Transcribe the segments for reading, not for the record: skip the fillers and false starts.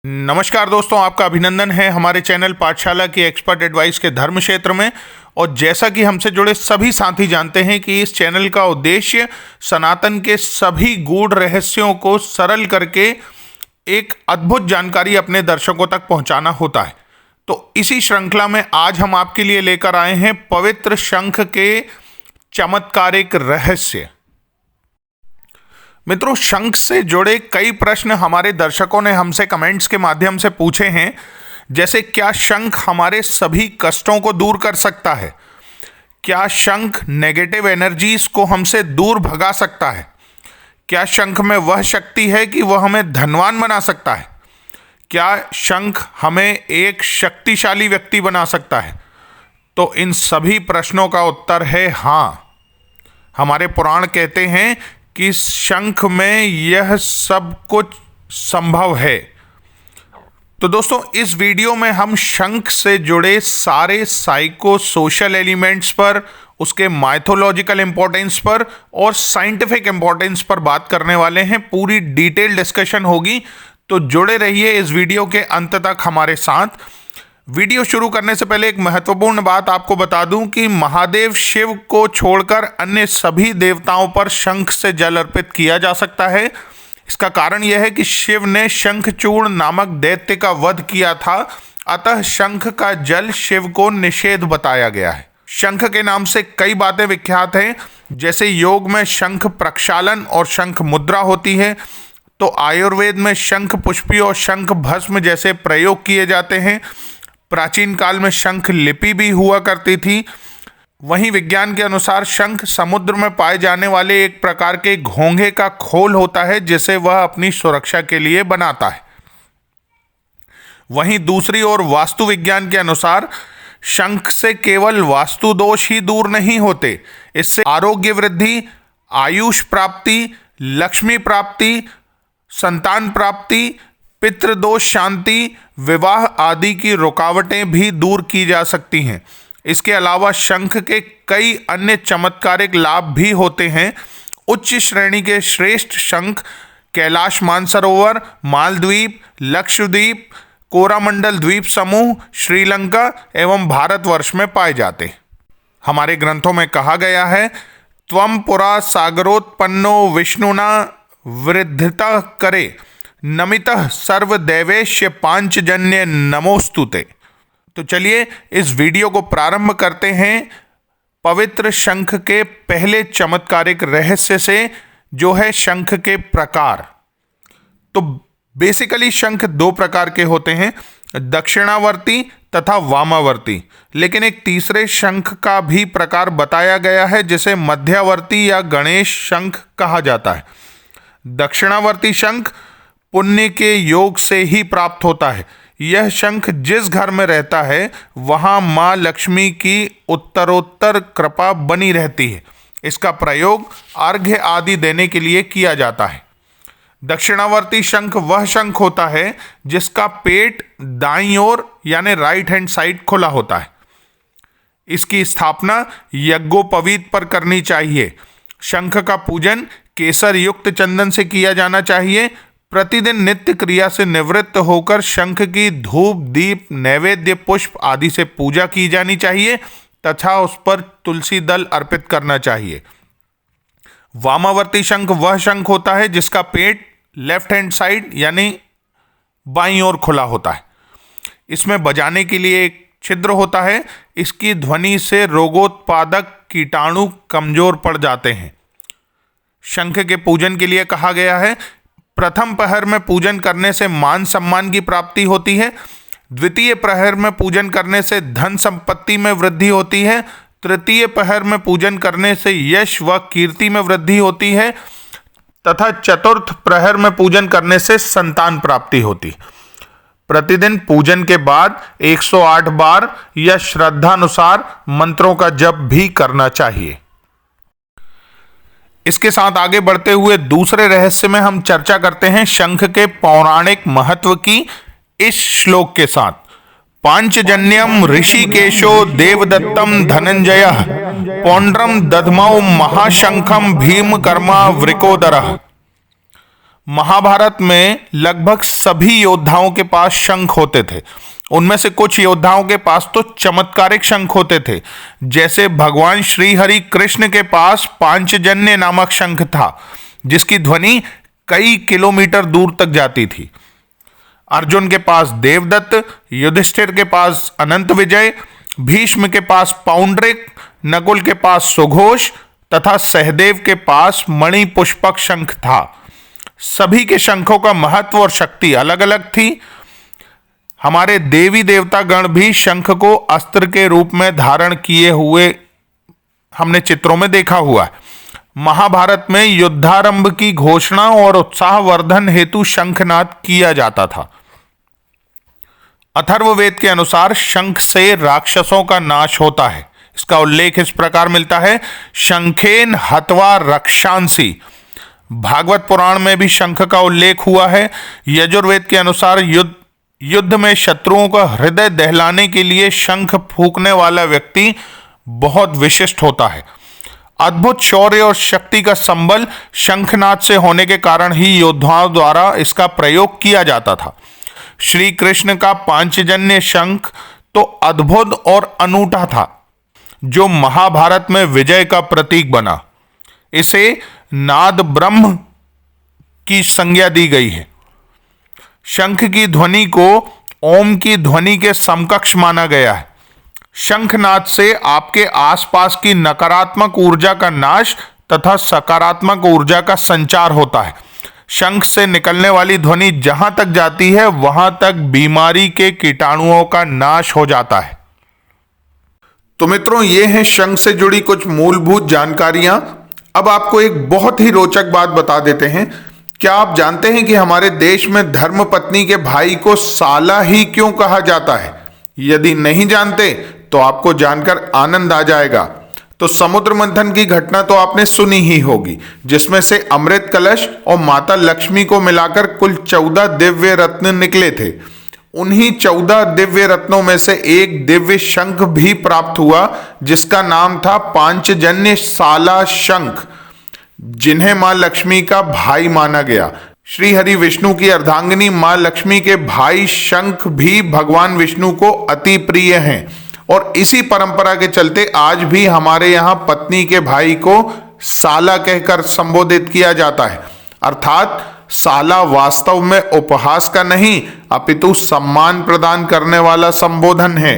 नमस्कार दोस्तों, आपका अभिनंदन है हमारे चैनल पाठशाला की एक्सपर्ट एडवाइस के धर्म क्षेत्र में। और जैसा कि हमसे जुड़े सभी साथी जानते हैं कि इस चैनल का उद्देश्य सनातन के सभी गूढ़ रहस्यों को सरल करके एक अद्भुत जानकारी अपने दर्शकों तक पहुंचाना होता है। तो इसी श्रृंखला में आज हम आपके लिए लेकर आए हैं पवित्र शंख के चमत्कारिक रहस्य। मित्रों, शंख से जुड़े कई प्रश्न हमारे दर्शकों ने हमसे कमेंट्स के माध्यम से पूछे हैं, जैसे क्या शंख हमारे सभी कष्टों को दूर कर सकता है? क्या शंख नेगेटिव एनर्जीज को हमसे दूर भगा सकता है? क्या शंख में वह शक्ति है कि वह हमें धनवान बना सकता है? क्या शंख हमें एक शक्तिशाली व्यक्ति बना सकता है? तो इन सभी प्रश्नों का उत्तर है हाँ। हमारे पुराण कहते हैं कि शंख में यह सब कुछ संभव है। तो दोस्तों, इस वीडियो में हम शंख से जुड़े सारे साइको सोशल एलिमेंट्स पर, उसके माइथोलॉजिकल इंपॉर्टेंस पर और साइंटिफिक इंपॉर्टेंस पर बात करने वाले हैं। पूरी डिटेल डिस्कशन होगी, तो जुड़े रहिए इस वीडियो के अंत तक हमारे साथ। वीडियो शुरू करने से पहले एक महत्वपूर्ण बात आपको बता दूं कि महादेव शिव को छोड़कर अन्य सभी देवताओं पर शंख से जल अर्पित किया जा सकता है। इसका कारण यह है कि शिव ने शंखचूर्ण नामक दैत्य का वध किया था, अतः शंख का जल शिव को निषेध बताया गया है। शंख के नाम से कई बातें विख्यात हैं, जैसे योग में शंख प्रक्षालन और शंख मुद्रा होती है, तो आयुर्वेद में शंख पुष्पी और शंख भस्म जैसे प्रयोग किए जाते हैं। प्राचीन काल में शंख लिपि भी हुआ करती थी। वहीं विज्ञान के अनुसार शंख समुद्र में पाए जाने वाले एक प्रकार के घोंघे का खोल होता है, जिसे वह अपनी सुरक्षा के लिए बनाता है। वहीं दूसरी ओर वास्तु विज्ञान के अनुसार शंख से केवल वास्तु दोष ही दूर नहीं होते, इससे आरोग्य वृद्धि, आयुष प्राप्ति, लक्ष्मी प्राप्ति, संतान प्राप्ति, पितृदोष शांति, विवाह आदि की रुकावटें भी दूर की जा सकती हैं। इसके अलावा शंख के कई अन्य चमत्कारिक लाभ भी होते हैं। उच्च श्रेणी के श्रेष्ठ शंख कैलाश मानसरोवर, मालद्वीप, लक्षद्वीप, कोरामंडल द्वीप समूह, श्रीलंका एवं भारतवर्ष में पाए जाते हैं। हमारे ग्रंथों में कहा गया है, त्वं पुरा सागरोत्पन्नो विष्णुना वृद्धिता करे नमितः सर्वदेवेश्य पांचजन्य नमोस्तुते। तो चलिए इस वीडियो को प्रारंभ करते हैं पवित्र शंख के पहले चमत्कारिक रहस्य से, जो है शंख के प्रकार। तो बेसिकली शंख दो प्रकार के होते हैं, दक्षिणावर्ती तथा वामावर्ती। लेकिन एक तीसरे शंख का भी प्रकार बताया गया है, जिसे मध्यावर्ती या गणेश शंख कहा जाता है। दक्षिणावर्ती शंख पुण्य के योग से ही प्राप्त होता है। यह शंख जिस घर में रहता है वहां मां लक्ष्मी की उत्तरोत्तर कृपा बनी रहती है। इसका प्रयोग अर्घ्य आदि देने के लिए किया जाता है। दक्षिणावर्ती शंख वह शंख होता है जिसका पेट दाईं ओर यानी राइट हैंड साइड खुला होता है। इसकी स्थापना यज्ञोपवीत पर करनी चाहिए। शंख का पूजन केसर युक्त चंदन से किया जाना चाहिए। प्रतिदिन नित्य क्रिया से निवृत्त होकर शंख की धूप, दीप, नैवेद्य, पुष्प आदि से पूजा की जानी चाहिए तथा उस पर तुलसी दल अर्पित करना चाहिए। वामावर्ती शंख वह शंख होता है जिसका पेट लेफ्ट हैंड साइड यानी बाईं ओर खुला होता है। इसमें बजाने के लिए एक छिद्र होता है। इसकी ध्वनि से रोगोत्पादक कीटाणु कमजोर पड़ जाते हैं। शंख के पूजन के लिए कहा गया है, प्रथम प्रहर में पूजन करने से मान सम्मान की प्राप्ति होती है। द्वितीय प्रहर में पूजन करने से धन संपत्ति में वृद्धि होती है। तृतीय प्रहर में पूजन करने से यश व कीर्ति में वृद्धि होती है तथा चतुर्थ प्रहर में पूजन करने से संतान प्राप्ति होती है। प्रतिदिन पूजन के बाद 108 बार या श्रद्धानुसार मंत्रों का जप भी करना चाहिए। इसके साथ आगे बढ़ते हुए दूसरे रहस्य में हम चर्चा करते हैं शंख के पौराणिक महत्व की इस श्लोक के साथ। पांचजन्यम ऋषिकेशो देवदत्तम धनंजयः पौंड्रम दधमौ महाशंखम भीमकर्मा वृकोदरः। महाभारत में लगभग सभी योद्धाओं के पास शंख होते थे। उनमें से कुछ योद्धाओं के पास तो चमत्कारिक शंख होते थे, जैसे भगवान श्री हरि कृष्ण के पास पांचजन्य नामक शंख था, जिसकी ध्वनि कई किलोमीटर दूर तक जाती थी। अर्जुन के पास देवदत्त, युधिष्ठिर के पास अनंत विजय, भीष्म के पास पौंड्रिक, नकुल के पास सुघोष तथा सहदेव के पास मणि पुष्पक शंख था। सभी के शंखों का महत्व और शक्ति अलग अलग थी। हमारे देवी देवता गण भी शंख को अस्त्र के रूप में धारण किए हुए हमने चित्रों में देखा हुआ है। महाभारत में युद्धारंभ की घोषणा और उत्साहवर्धन हेतु शंखनाद किया जाता था। अथर्ववेद के अनुसार शंख से राक्षसों का नाश होता है। इसका उल्लेख इस प्रकार मिलता है, शंखेन हत्वा रक्षांसी। भागवत पुराण में भी शंख का उल्लेख हुआ है। यजुर्वेद के अनुसार युद्ध में शत्रुओं का हृदय दहलाने के लिए शंख फूंकने वाला व्यक्ति बहुत विशिष्ट होता है। अद्भुत शौर्य और शक्ति का संबल शंखनाद से होने के कारण ही योद्धाओं द्वारा इसका प्रयोग किया जाता था। श्री कृष्ण का पांचजन्य शंख तो अद्भुत और अनूठा था, जो महाभारत में विजय का प्रतीक बना। इसे नाद ब्रह्म की संज्ञा दी गई है। शंख की ध्वनि को ओम की ध्वनि के समकक्ष माना गया है। शंखनाद से आपके आसपास की नकारात्मक ऊर्जा का नाश तथा सकारात्मक ऊर्जा का संचार होता है। शंख से निकलने वाली ध्वनि जहां तक जाती है, वहां तक बीमारी के कीटाणुओं का नाश हो जाता है। तो मित्रों, ये हैं शंख से जुड़ी कुछ मूलभूत जानकारियां। अब आपको एक बहुत ही रोचक बात बता देते हैं। क्या आप जानते हैं कि हमारे देश में धर्मपत्नी के भाई को साला ही क्यों कहा जाता है? यदि नहीं जानते तो आपको जानकर आनंद आ जाएगा। तो समुद्र मंथन की घटना तो आपने सुनी ही होगी, जिसमें से अमृत कलश और माता लक्ष्मी को मिलाकर कुल 14 दिव्य रत्न निकले थे। उन्हीं 14 दिव्य रत्नों में से एक दिव्य शंख भी प्राप्त हुआ, जिसका नाम था पांचजन्य साला शंख, जिन्हें मां लक्ष्मी का भाई माना गया। श्री हरि विष्णु की अर्धांगिनी मां लक्ष्मी के भाई शंख भी भगवान विष्णु को अति प्रिय हैं, और इसी परंपरा के चलते आज भी हमारे यहां पत्नी के भाई को साला कहकर संबोधित किया जाता है। अर्थात साला वास्तव में उपहास का नहीं, अपितु सम्मान प्रदान करने वाला संबोधन है।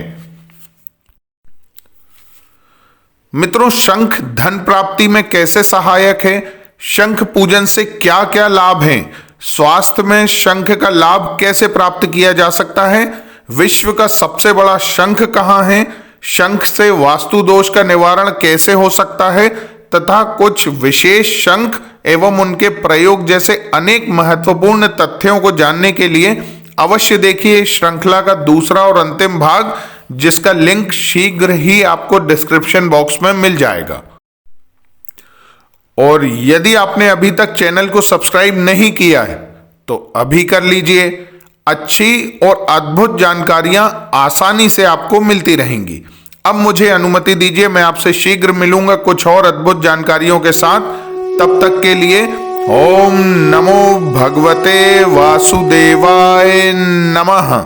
मित्रों, शंख धन प्राप्ति में कैसे सहायक है? शंख पूजन से क्या क्या लाभ हैं? स्वास्थ्य में शंख का लाभ कैसे प्राप्त किया जा सकता है? विश्व का सबसे बड़ा शंख कहाँ है? शंख से वास्तु दोष का निवारण कैसे हो सकता है? तथा कुछ विशेष शंख एवं उनके प्रयोग जैसे अनेक महत्वपूर्ण तथ्यों को जानने के लिए अवश्य देखिए श्रृंखला का दूसरा और अंतिम भाग, जिसका लिंक शीघ्र ही आपको डिस्क्रिप्शन बॉक्स में मिल जाएगा। और यदि आपने अभी तक चैनल को सब्सक्राइब नहीं किया है तो अभी कर लीजिए। अच्छी और अद्भुत जानकारियां आसानी से आपको मिलती रहेंगी। अब मुझे अनुमति दीजिए, मैं आपसे शीघ्र मिलूंगा कुछ और अद्भुत जानकारियों के साथ। तब तक के लिए ओम नमो भगवते वासुदेवाय नमः।